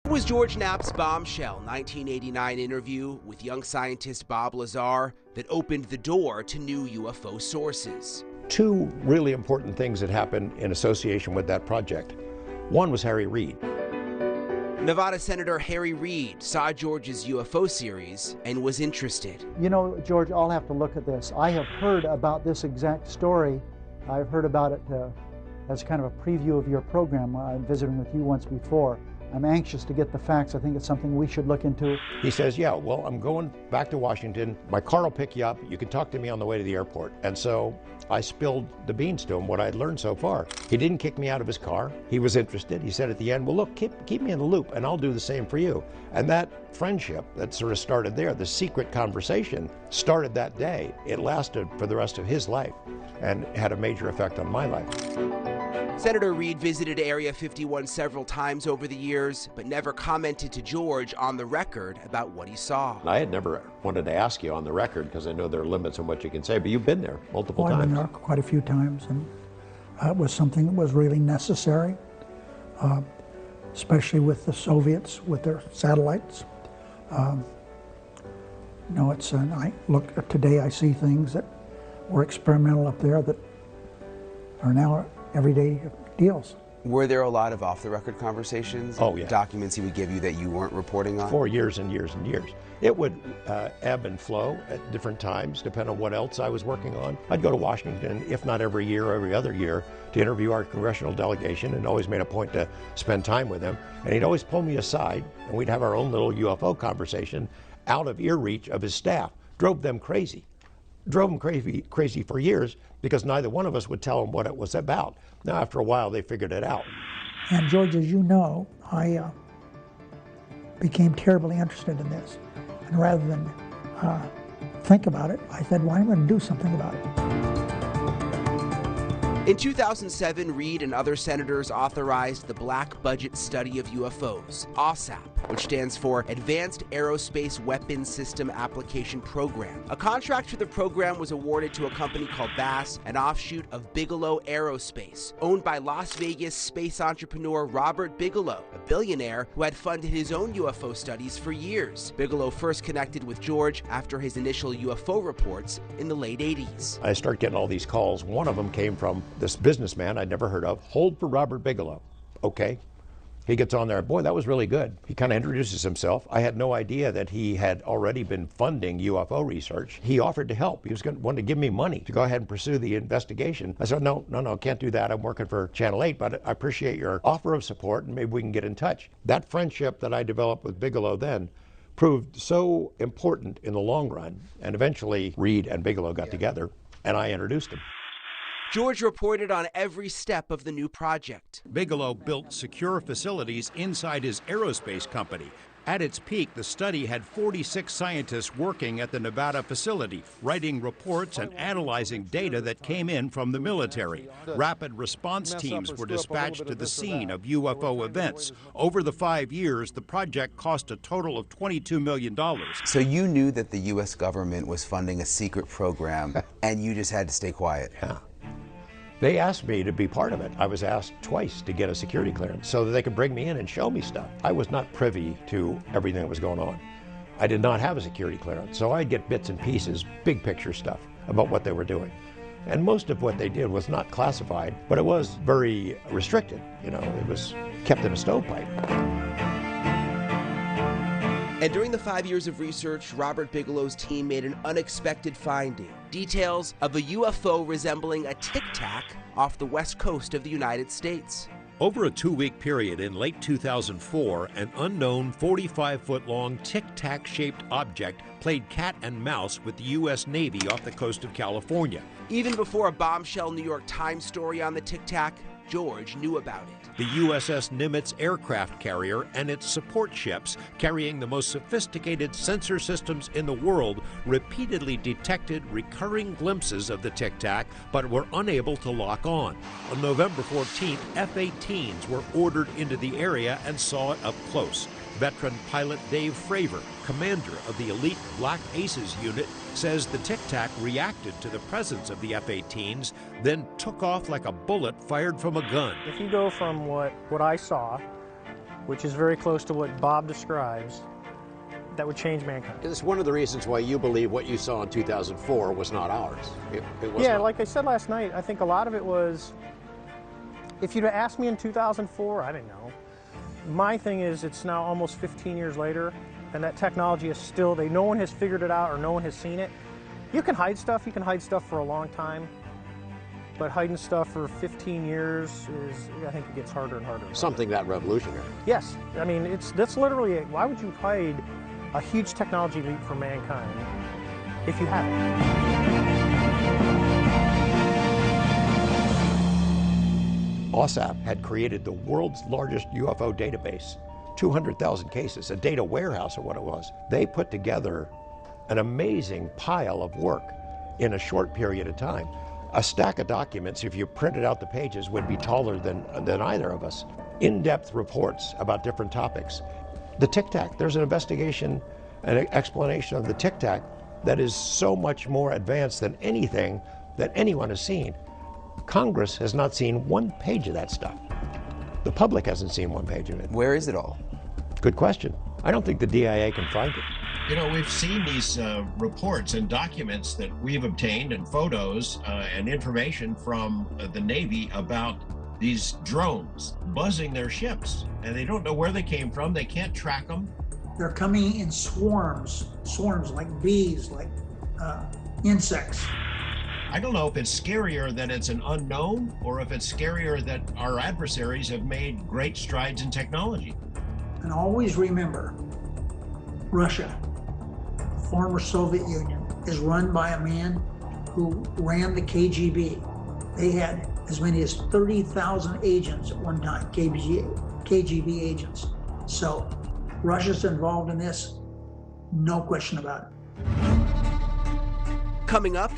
It was George Knapp's bombshell 1989 interview with young scientist Bob Lazar that opened the door to new UFO sources. Two really important things that happened in association with that project. One was Harry Reid. Nevada Senator Harry Reid saw George's UFO series and was interested. You know, George, I'll have to look at this. I have heard about this exact story. I've heard about it as kind of a preview of your program. I'm visiting with you once before. I'm anxious to get the facts. I think it's something we should look into. He says, yeah, well, I'm going back to Washington. My car will pick you up. You can talk to me on the way to the airport. And so I spilled the beans to him, what I'd learned so far. He didn't kick me out of his car. He was interested. He said at the end, well, look, keep me in the loop and I'll do the same for you. And that friendship that sort of started there, the secret conversation started that day. It lasted for the rest of his life and had a major effect on my life. Senator Reid visited Area 51 several times over the years, but never commented to George on the record about what he saw. I had never wanted to ask you on the record because I know there are limits on what you can say, but you've been there multiple times. I've been there quite a few times, and it was something that was really necessary, especially with the Soviets, with their satellites. You know, I look today, I see things that were experimental up there that are now everyday deals. Were there a lot of off-the-record conversations? Oh, yeah. Documents he would give you that you weren't reporting on? For years and years and years. It would ebb and flow at different times, depending on what else I was working on. I'd go to Washington, if not every year, every other year, to interview our congressional delegation, and always made a point to spend time with them. And he'd always pull me aside, and we'd have our own little UFO conversation out of ear reach of his staff. Drove them crazy. Drove them crazy for years because neither one of us would tell them what it was about. Now, after a while, they figured it out. And George, as you know, I became terribly interested in this. And rather than think about it, I said, well, I'm going to do something about it. In 2007, Reid and other senators authorized the Black Budget Study of UFOs, AAWSAP, which stands for Advanced Aerospace Weapons System Application Program. A contract for the program was awarded to a company called BASS, an offshoot of Bigelow Aerospace, owned by Las Vegas space entrepreneur Robert Bigelow, a billionaire who had funded his own UFO studies for years. Bigelow first connected with George after his initial UFO reports in the late 80s. I start getting all these calls. One of them came from this businessman I'd never heard of. Hold for Robert Bigelow. Okay. He gets on there. Boy, that was really good. He kind of introduces himself. I had no idea that he had already been funding UFO research. He offered to help. He was wanted to give me money to go ahead and pursue the investigation. I said, no, can't do that. I'm working for Channel 8, but I appreciate your offer of support, and maybe we can get in touch. That friendship that I developed with Bigelow then proved so important in the long run, and eventually Reid and Bigelow got together, and I introduced him. George reported on every step of the new project. Bigelow built secure facilities inside his aerospace company. At its peak, the study had 46 scientists working at the Nevada facility, writing reports and analyzing data that came in from the military. Rapid response teams were dispatched to the scene of UFO events. Over the 5 years, the project cost a total of $22 million. So you knew that the U.S. government was funding a secret program, and you just had to stay quiet. Yeah. They asked me to be part of it. I was asked twice to get a security clearance so that they could bring me in and show me stuff. I was not privy to everything that was going on. I did not have a security clearance, so I'd get bits and pieces, big picture stuff about what they were doing. And most of what they did was not classified, but it was very restricted. You know, it was kept in a stovepipe. And during the 5 years of research, Robert Bigelow's team made an unexpected finding. Details of a UFO resembling a tic-tac off the west coast of the United States. Over a 2-week period in late 2004, an unknown 45-foot-long tic-tac-shaped object played cat and mouse with the U.S. Navy off the coast of California. Even before a bombshell New York Times story on the tic-tac, George knew about it. The USS Nimitz aircraft carrier and its support ships, carrying the most sophisticated sensor systems in the world, repeatedly detected recurring glimpses of the tic-tac, but were unable to lock on. On November 14th, F-18s were ordered into the area and saw it up close. Veteran pilot Dave Fravor, commander of the elite Black Aces unit, says the tic-tac reacted to the presence of the F-18s, then took off like a bullet fired from a gun. If you go from what I saw which is very close to what Bob describes, that would change mankind. It's one of the reasons why you believe what you saw in 2004 was not ours. It was yeah, not. like I said last night, I think a lot of it was, if you'd have asked me in 2004, I didn't know. My thing is, it's now almost 15 years later, and that technology is still, no one has figured it out or no one has seen it. You can hide stuff for a long time, but hiding stuff for 15 years is, I think it gets harder and harder. Something that revolutionary. Yes, I mean, that's literally, why would you hide a huge technology leap for mankind if you have it? OSAP had created the world's largest UFO database, 200,000 cases, a data warehouse or what it was. They put together an amazing pile of work in a short period of time. A stack of documents, if you printed out the pages, would be taller than either of us. In-depth reports about different topics. The Tic Tac, there's an investigation, an explanation of the Tic Tac that is so much more advanced than anything that anyone has seen. Congress has not seen one page of that stuff. The public hasn't seen one page of it. Where is it all? Good question. I don't think the DIA can find it. You know, we've seen these reports and documents that we've obtained and photos and information from the Navy about these drones buzzing their ships, and they don't know where they came from. They can't track them. They're coming in swarms like bees, like insects. I don't know if it's scarier that it's an unknown or if it's scarier that our adversaries have made great strides in technology. And always remember, Russia, former Soviet Union, is run by a man who ran the KGB. They had as many as 30,000 agents at one time, KGB agents. So Russia's involved in this, no question about it. Coming up,